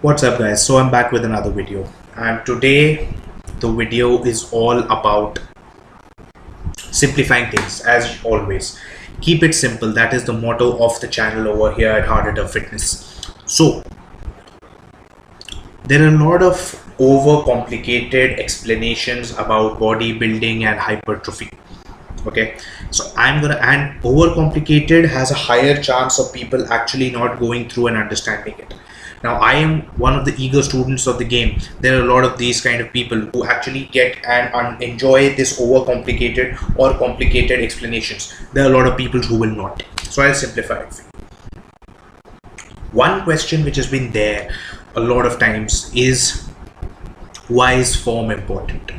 What's up guys, so I'm back with another video, and today the video is all about simplifying things. As always, keep it simple. That is the motto of the channel over here at Hard Hitter Fitness. So there are a lot of overcomplicated explanations about bodybuilding and hypertrophy. Okay, so and overcomplicated has a higher chance of people actually not going through and understanding it. Now I am one of the eager students of the game. There are a lot of these kind of people who actually get and enjoy this overcomplicated or complicated explanations. There are a lot of people who will not, so I'll simplify it for you. One question which has been there a lot of times is, why is form important?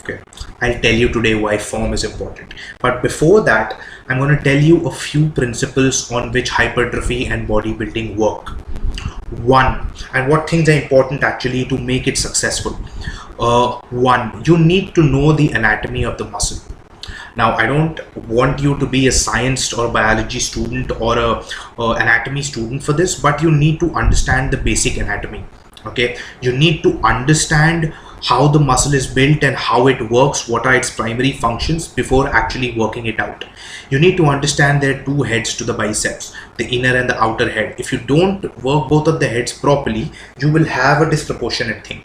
Okay, I'll tell you today why form is important. But before that, I'm going to tell you a few principles on which hypertrophy and bodybuilding work. One, and what things are important actually to make it successful. One, you need to know the anatomy of the muscle. Now, I don't want you to be a science or biology student or a anatomy student for this, but you need to understand the basic anatomy. Okay, you need to understand how the muscle is built and how it works, what are its primary functions before actually working it out. You need to understand there are two heads to the biceps, the inner and the outer head. If you don't work both of the heads properly, you will have a disproportionate thing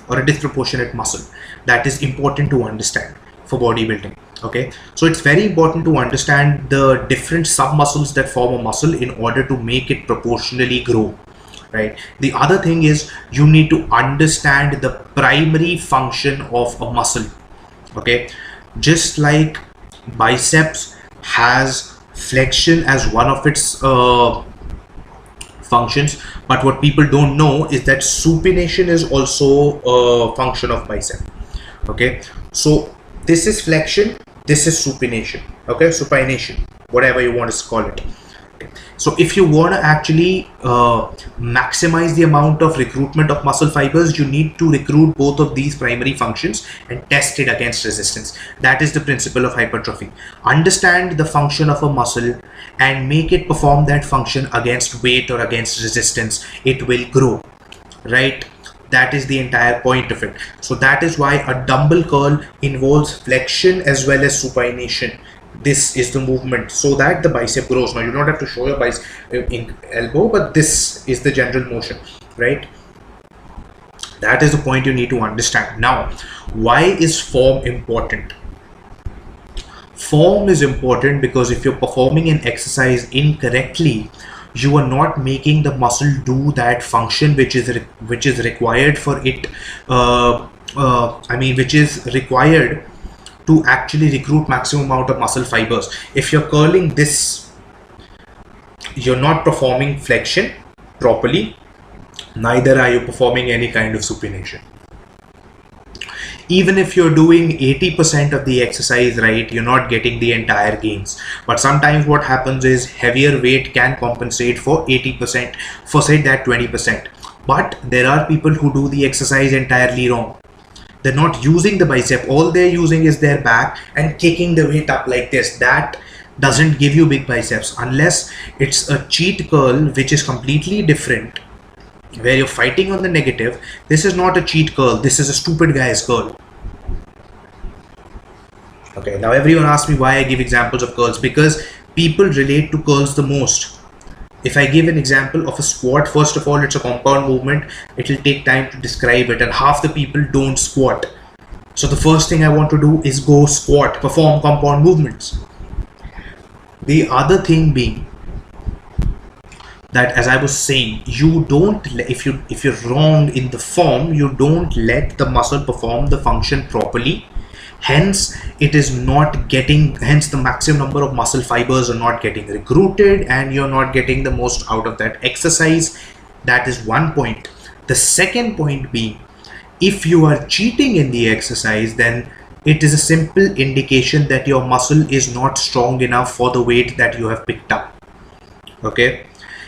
or a disproportionate muscle. That is important to understand for bodybuilding. Okay, so it's very important to understand the different sub muscles that form a muscle in order to make it proportionally grow. Right. The other thing is you need to understand the primary function of a muscle. Okay, just like biceps has flexion as one of its functions, but what people don't know is that supination is also a function of bicep. Okay, so this is flexion, this is supination. Okay, supination, whatever you want to call it. So if you want to actually maximize the amount of recruitment of muscle fibers, you need to recruit both of these primary functions and test it against resistance. That is the principle of hypertrophy. Understand the function of a muscle and make it perform that function against weight or against resistance. It will grow, right? That is the entire point of it. So that is why a dumbbell curl involves flexion as well as supination. This is the movement so that the bicep grows. Now you don't have to show your bicep in elbow, but this is the general motion, right? That is the point you need to understand. Now, why is form important? Form is important because if you're performing an exercise incorrectly, you are not making the muscle do that function which is required for it. Which is required to actually recruit maximum amount of muscle fibers. If you're curling this, you're not performing flexion properly, neither are you performing any kind of supination. Even if you're doing 80% of the exercise right, you're not getting the entire gains. But sometimes what happens is heavier weight can compensate for 80%, for say that 20%. But there are people who do the exercise entirely wrong. They're not using the bicep. All they're using is their back and kicking the weight up like this. That doesn't give you big biceps unless it's a cheat curl, which is completely different, where you're fighting on the negative. This is not a cheat curl. This is a stupid guy's curl. Okay, now everyone asks me why I give examples of curls. Because people relate to curls the most. If I give an example of a squat, first of all, it's a compound movement. It will take time to describe it, and half the people don't squat. So the first thing I want to do is go squat, perform compound movements. The other thing being that, as I was saying, you don't, if you're wrong in the form, you don't let the muscle perform the function properly. Hence it is not getting, hence the maximum number of muscle fibers are not getting recruited and you're not getting the most out of that exercise. That is one point. The second point being, if you are cheating in the exercise, then it is a simple indication that your muscle is not strong enough for the weight that you have picked up. Okay,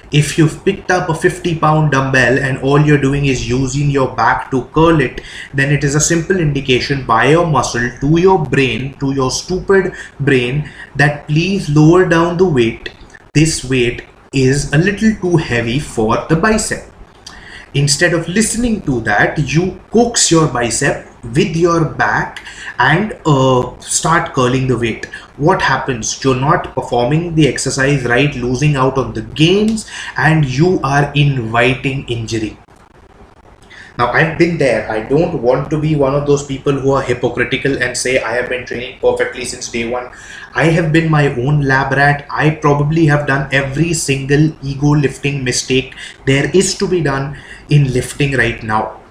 if you've picked up a 50-pound dumbbell and all you're doing is using your back to curl it, then it is a simple indication by your muscle to your brain, to your stupid brain, that please lower down the weight. This weight is a little too heavy for the bicep. Instead of listening to that, you coax your bicep with your back and start curling the weight. What happens? You're not performing the exercise right, losing out on the gains, and you are inviting injury. Now, I've been there. I don't want to be one of those people who are hypocritical and say I have been training perfectly since day one. I have been my own lab rat. I probably have done every single ego lifting mistake there is to be done in lifting right now.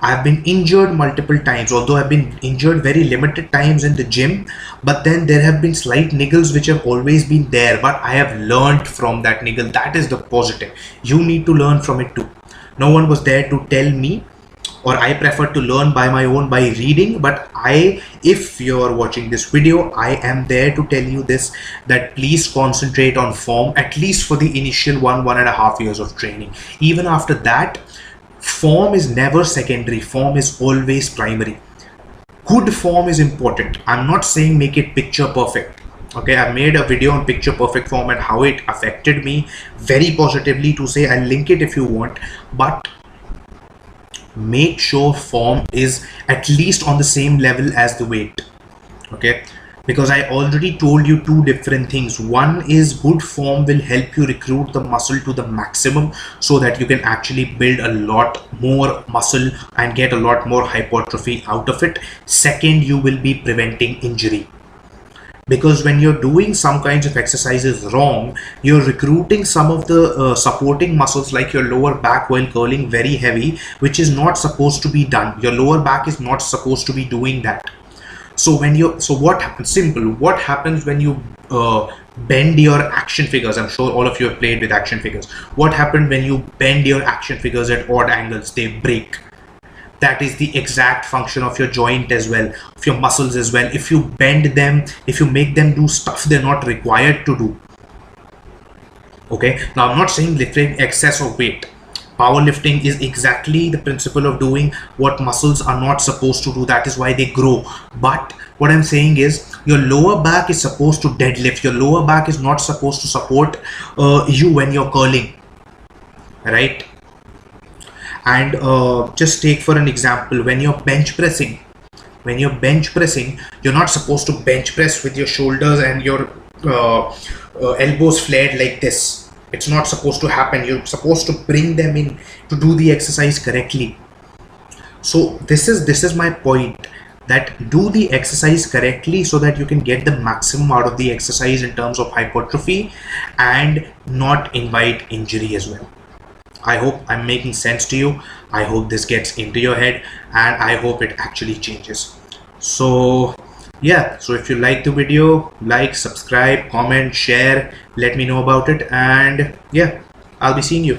I've been injured multiple times, although I've been injured very limited times in the gym, but then there have been slight niggles which have always been there, but I have learned from that niggle. That is the positive. You need to learn from it too. No one was there to tell me, or I prefer to learn by my own by reading, but if you're watching this video, I am there to tell you this, that please concentrate on form, at least for the initial 1.5 years of training. Even after that, form is never secondary, form is always primary. Good form is important. I'm not saying make it picture perfect. Okay, I made a video on picture perfect form and how it affected me very positively, to say I'll link it if you want, but make sure form is at least on the same level as the weight. Okay, because I already told you two different things. One is good form will help you recruit the muscle to the maximum so that you can actually build a lot more muscle and get a lot more hypertrophy out of it. Second, you will be preventing injury, because when you're doing some kinds of exercises wrong, you're recruiting some of the supporting muscles like your lower back while curling very heavy, which is not supposed to be done. Your lower back is not supposed to be doing that. So what happens? Simple. What happens when you bend your action figures? I'm sure all of you have played with action figures. What happened when you bend your action figures at odd angles? They break. That is the exact function of your joint as well, of your muscles as well. If you bend them, if you make them do stuff they're not required to do. Okay, now I'm not saying lifting excess of weight. Powerlifting is exactly the principle of doing what muscles are not supposed to do. That is why they grow. But what I'm saying is, your lower back is supposed to deadlift. Your lower back is not supposed to support you when you're curling, right? And just take for an example, when you're bench pressing, you're not supposed to bench press with your shoulders and your elbows flared like this. It's not supposed to happen. You're supposed to bring them in to do the exercise correctly. So this is my point, that do the exercise correctly so that you can get the maximum out of the exercise in terms of hypertrophy and not invite injury as well. I hope I'm making sense to you. I hope this gets into your head, and I hope it actually changes. So yeah, so if you like the video, like, subscribe, comment, share, let me know about it, and yeah, I'll be seeing you.